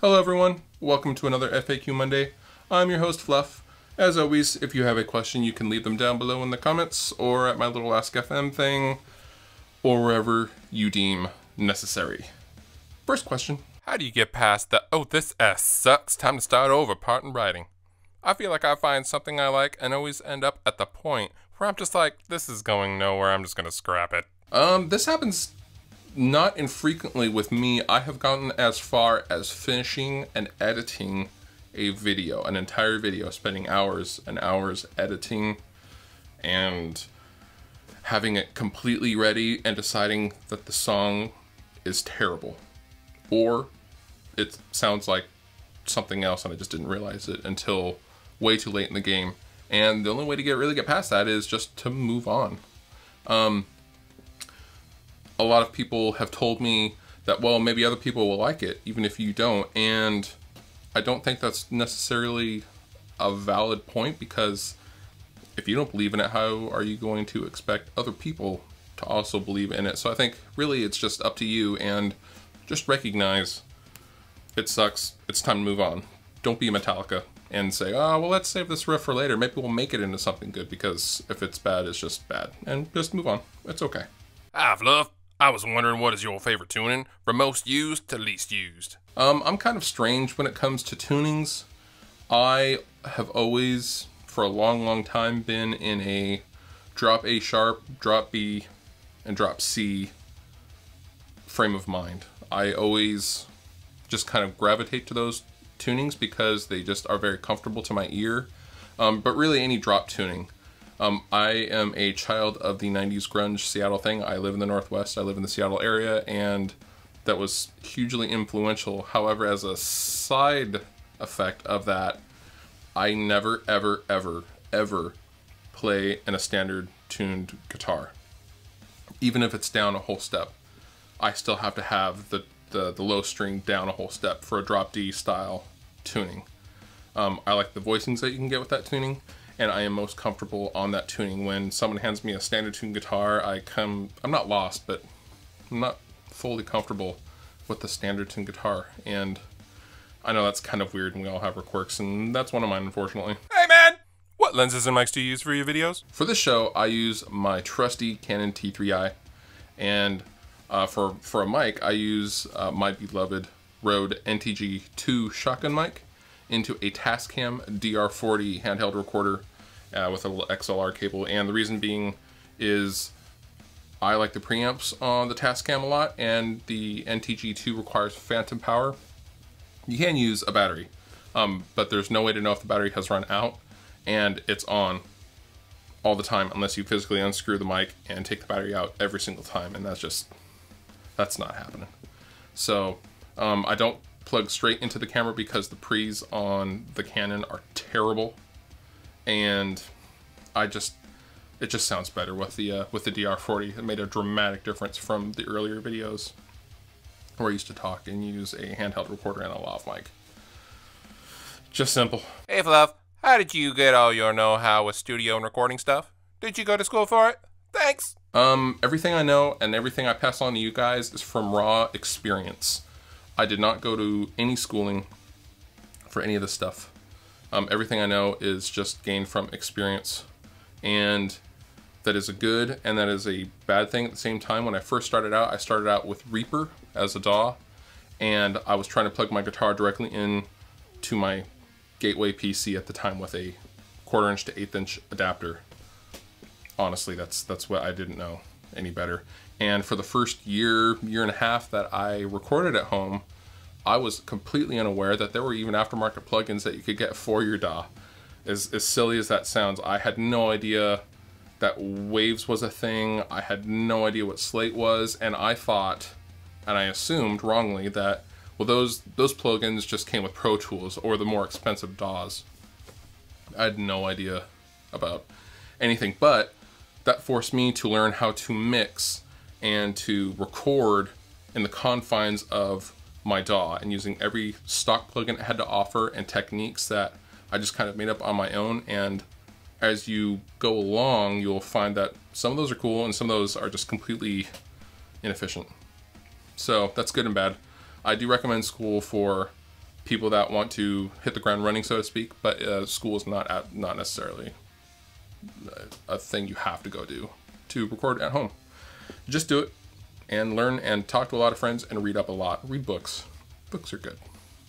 Hello everyone, welcome to another FAQ Monday. I'm your host Fluff. As always, if you have a question you can leave them down below in the comments or at my little Ask FM thing or wherever you deem necessary. First question. How do you get past the, oh this S sucks, time to start over part in writing? I feel like I find something I like and always end up at the point where I'm just like, this is going nowhere, I'm just gonna scrap it. This happens not infrequently with me. I have gotten as far as finishing and editing a video, an entire video, spending hours and hours editing and having it completely ready and deciding that the song is terrible or it sounds like something else and I just didn't realize it until way too late in the game. And the only way to really get past that is just to move on. A lot of people have told me that, well, maybe other people will like it, even if you don't. And I don't think that's necessarily a valid point, because if you don't believe in it, how are you going to expect other people to also believe in it? So I think really it's just up to you, and just recognize it sucks. It's time to move on. Don't be Metallica and say, oh, well, let's save this riff for later. Maybe we'll make it into something good, because if it's bad, it's just bad. And just move on. It's okay. Fluff. I was wondering, what is your favorite tuning from most used to least used? I'm kind of strange when it comes to tunings. I have always, for a long time, been in a drop A sharp, drop B, and drop C frame of mind. I always just kind of gravitate to those tunings because they just are very comfortable to my ear. But really any drop tuning. I am a child of the 90s grunge Seattle thing. I live in the Northwest, I live in the Seattle area, and that was hugely influential. However, as a side effect of that, I never, ever play in a standard tuned guitar. Even if it's down a whole step, I still have to have the low string down a whole step for a drop D style tuning. I like the voicings that you can get with that tuning, and I am most comfortable on that tuning. When someone hands me a standard tuned guitar, I'm not lost, but I'm not fully comfortable with the standard tuned guitar. And I know that's kind of weird, and we all have our quirks, and that's one of mine, unfortunately. Hey man! What lenses and mics do you use for your videos? For this show, I use my trusty Canon T3i, and for a mic, I use my beloved Rode NTG2 shotgun mic into a Tascam DR40 handheld recorder with a little XLR cable. And the reason being is I like the preamps on the Tascam a lot, and the NTG2 requires phantom power. You can use a battery, but there's no way to know if the battery has run out, and it's on all the time unless you physically unscrew the mic and take the battery out every single time, and that's not happening. So I don't plug straight into the camera because the pre's on the Canon are terrible, and it just sounds better with the DR40. It made a dramatic difference from the earlier videos where I used to talk and use a handheld recorder and a lav mic. Just simple. Hey Fluff, how did you get all your know-how with studio and recording stuff? Did you go to school for it? Thanks! Everything I know and everything I pass on to you guys is from raw experience. I did not go to any schooling for any of this stuff. Everything I know is just gained from experience, and that is a good and that is a bad thing at the same time. When I first started out, I started out with Reaper as a DAW, and I was trying to plug my guitar directly in to my Gateway PC at the time with a 1/4 inch to 1/8 inch adapter. Honestly, that's what I didn't know any better. And for the first year and a half that I recorded at home, I was completely unaware that there were even aftermarket plugins that you could get for your DAW. As silly as that sounds, I had no idea that Waves was a thing. I had no idea what Slate was, and I thought, and I assumed wrongly, that, well, those plugins just came with Pro Tools or the more expensive DAWs. I had no idea about anything, but that forced me to learn how to mix and to record in the confines of my DAW, and using every stock plugin it had to offer and techniques that I just kind of made up on my own. And as you go along, you'll find that some of those are cool and some of those are just completely inefficient. So that's good and bad. I do recommend school for people that want to hit the ground running, so to speak, but school is not necessarily a thing you have to go do to record at home. Just do it and learn and talk to a lot of friends and read up a lot. Read books. Books are good.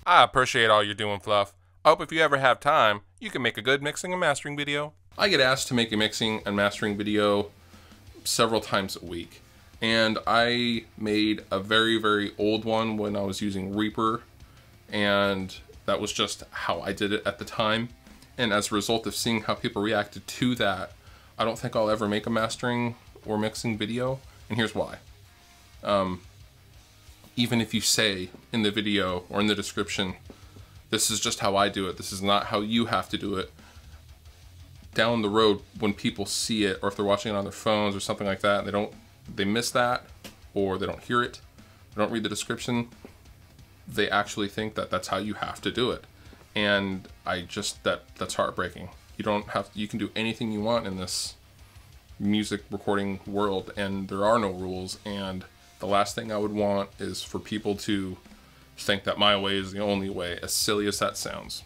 I appreciate all you're doing, Fluff. I hope if you ever have time, you can make a good mixing and mastering video. I get asked to make a mixing and mastering video several times a week. And I made a very, very old one when I was using Reaper. And that was just how I did it at the time. And as a result of seeing how people reacted to that, I don't think I'll ever make a mastering or mixing video. And here's why. Even if you say in the video or in the description, this is just how I do it, this is not how you have to do it, down the road when people see it, or if they're watching it on their phones or something like that, and they miss that, or they don't hear it, they don't read the description, they actually think that that's how you have to do it. And that's heartbreaking. You can do anything you want in this music recording world, and there are no rules, and the last thing I would want is for people to think that my way is the only way, as silly as that sounds.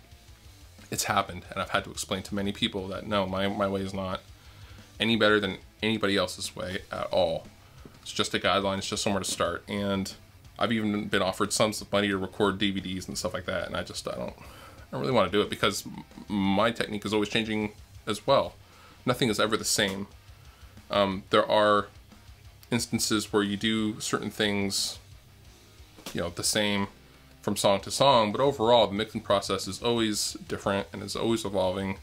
It's happened, and I've had to explain to many people that no, my way is not any better than anybody else's way at all. It's just a guideline, it's just somewhere to start. And I've even been offered sums of money to record DVDs and stuff like that, and I don't really want to do it because my technique is always changing as well. Nothing is ever the same. There are instances where you do certain things, the same from song to song, but overall the mixing process is always different and is always evolving,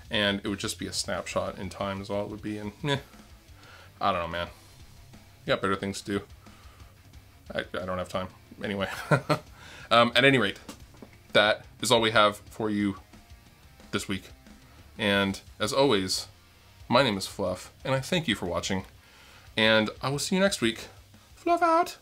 and it would just be a snapshot in time is all it would be. And I don't know, man. You got better things to do. I don't have time. Anyway, at any rate, that is all we have for you this week. And as always, my name is Fluff, and I thank you for watching. And I will see you next week. Fluff out!